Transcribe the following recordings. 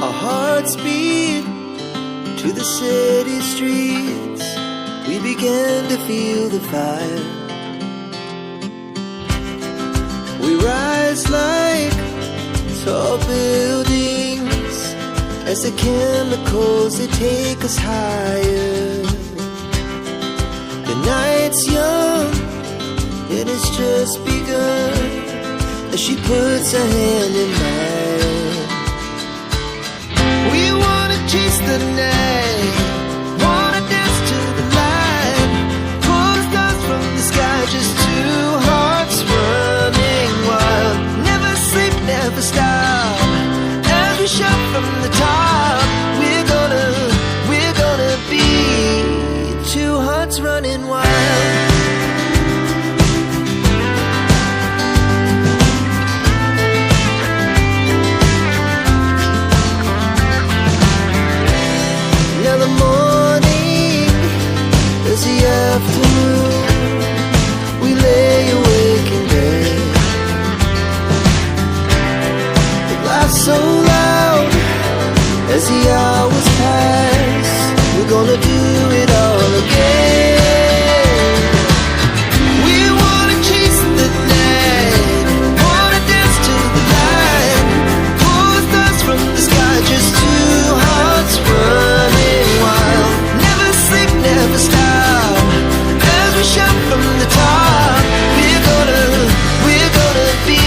Our hearts beat to the city streets. We began to feel the fire. We rise like tall buildings as the chemicals, they take us higher. The night's young, it has just begun, as she puts her hand in mine. We wanna chase the night, wanna dance to the light, pull the stars from the sky, just two hearts running wild. Never sleep, never stop, as we shout from the top. We're gonna be two hearts running wild. Now the morning is the afternoon. We lay awake in bed. The laugh's so loud as the hours pass. We're gonna do it all again. We wanna chase the night, wanna dance to the light, pull the stars from the sky, just two hearts running wild. Never sleep, never stop, as we shout from the top. We're gonna be, we're gonna be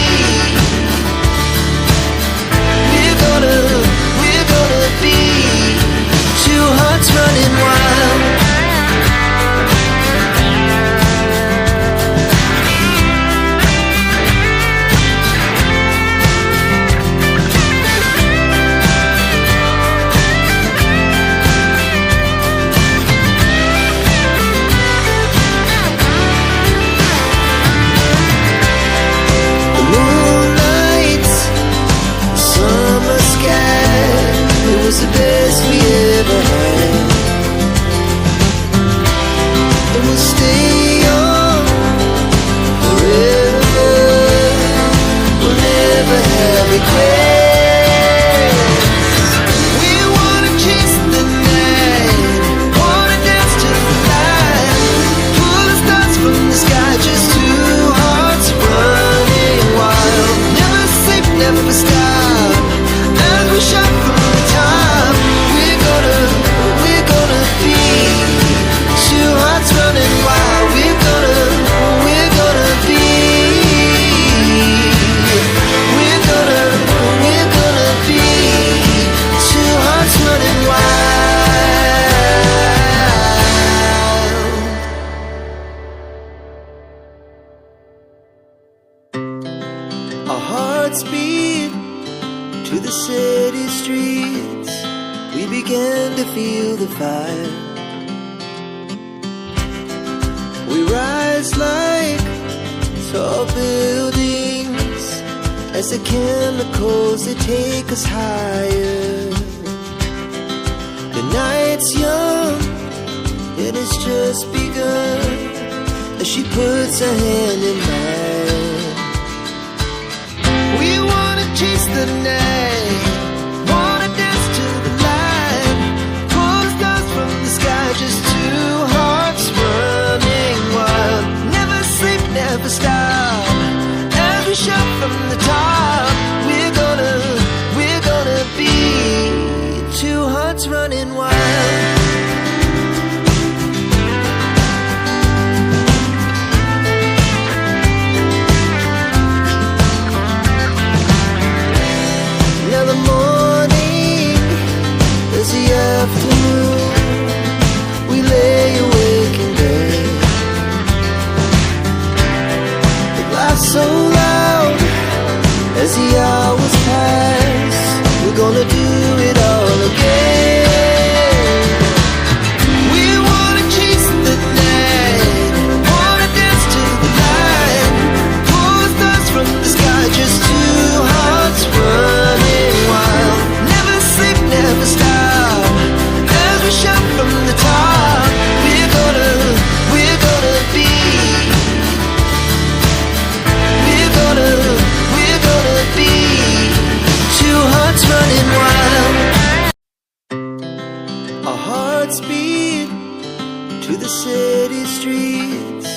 two hearts running wild. The moonlight, the summer sky, it was the best we ever had. And we'll stay young forever. We'll never have regrets. We wanna chase the night, wanna dance to the light, pull the stars from the sky, just two hearts running wild. Never sleep, never stop, as we shout from the top. We're gonna be two hearts running wild. We're gonna be, we're gonna be two hearts running wild. Our hearts beat to the city streets. We began to feel the fire. We rise like tall buildings as the chemicals, they take us higher. The night's young, it has just begun, as she puts her hand in mine. We wanna chase the night, wanna dance to the light, pull the stars from the sky, just two hearts running wild. Never sleep, never stop, as we shout from the top. We're gonna be two hearts running wild. the city streets,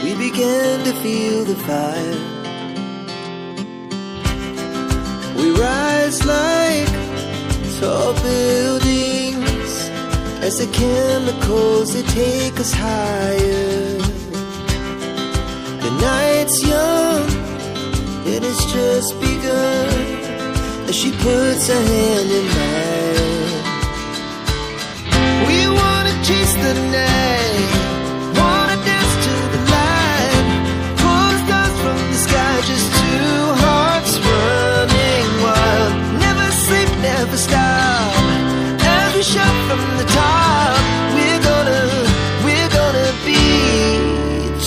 we began to feel the fire. We rise like tall buildings as the chemicals, they take us higher. The night's young, it has just begun, as she puts her hand in mine. We wanna chase the night, wanna dance to the light, pull the stars from the sky, just two hearts running wild. Never sleep, never stop, as we shout from the top. We're gonna be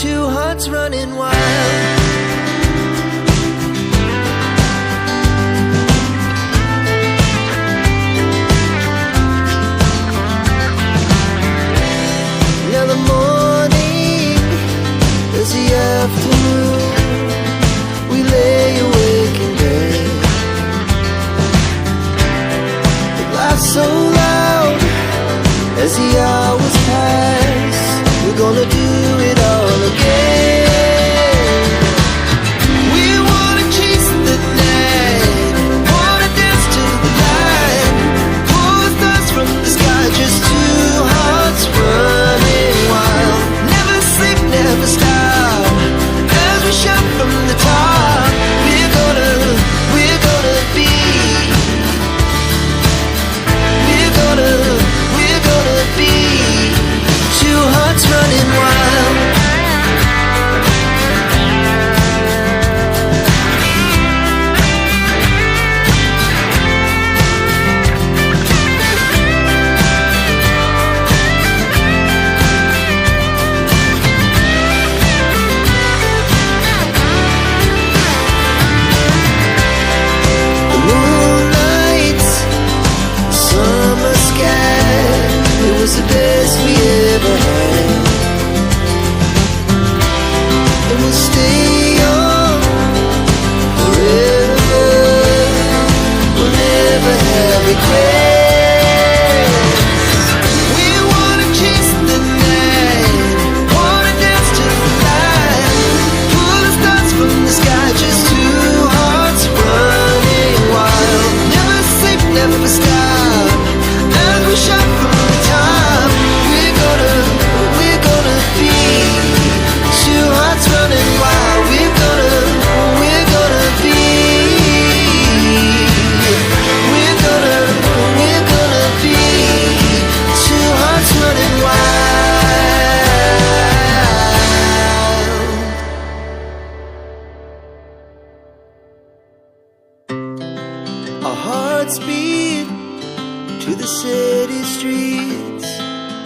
two hearts running wild. Now the morning is the afternoon, we lay awake in bed. It laughs so loud as the hours pass, we're gonna do it all again. We wanna chase the night, wanna dance to the light, pull the stars from the sky, just two hearts running wild. Never sleep, never stop, as we shout from the top. We're gonna be, we're gonna be two hearts running wild. The moonlight, summer sky, it was the best we ever had. And we'll stay young forever, we'll never have regrets. We wanna chase the night, wanna dance to the light, pull the stars from the sky, just two hearts running wild. Never sleep, never stop, as we shout from the top. We're gonna be two hearts running wild. We're gonna be, we're gonna be two hearts running wild. Our hearts beat to the city streets,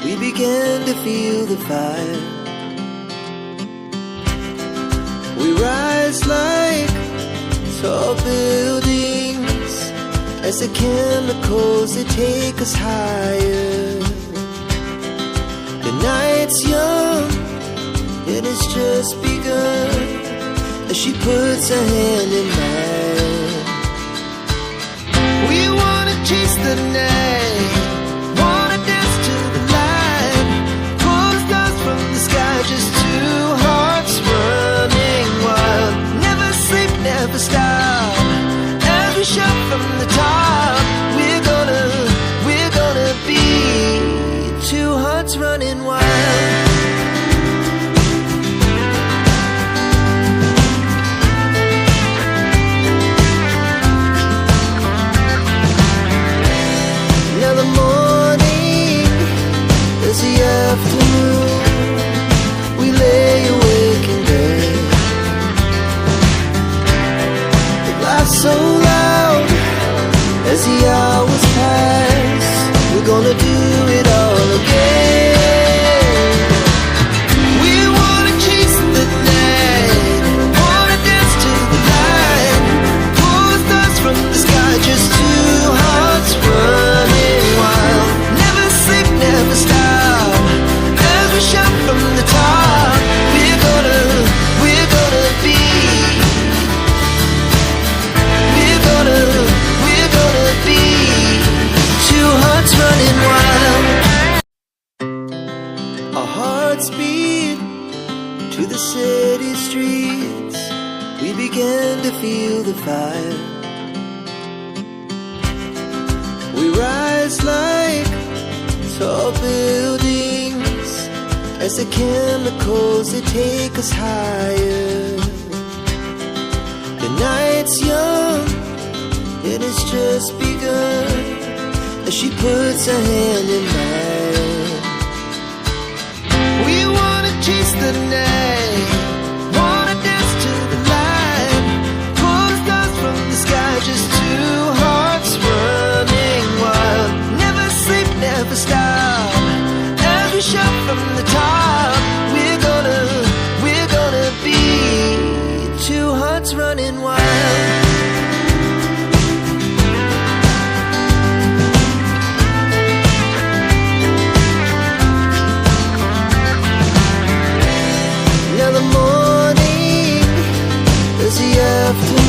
we began to feel the fire. We rise like tall buildings as the chemicals, they take us higher. The night's young, it has just begun, as she puts her hand in mine. We wanna chase the night, wanna dance to the light, pull the stars from the sky, just two hearts running wild. Never sleep, never stop, as we shout from the top. We're gonna be two hearts running wild. began to feel the fire. We rise like tall buildings as the chemicals, they take us higher. The night's young, it has just begun, as she puts her hand in mine. We wanna chase the night, wanna dance to the light, pull stars from the sky, just two hearts running wild. Never sleep, never stop, as we shout from the top. We're gonna be two hearts running wild. Now the morning is the afternoon.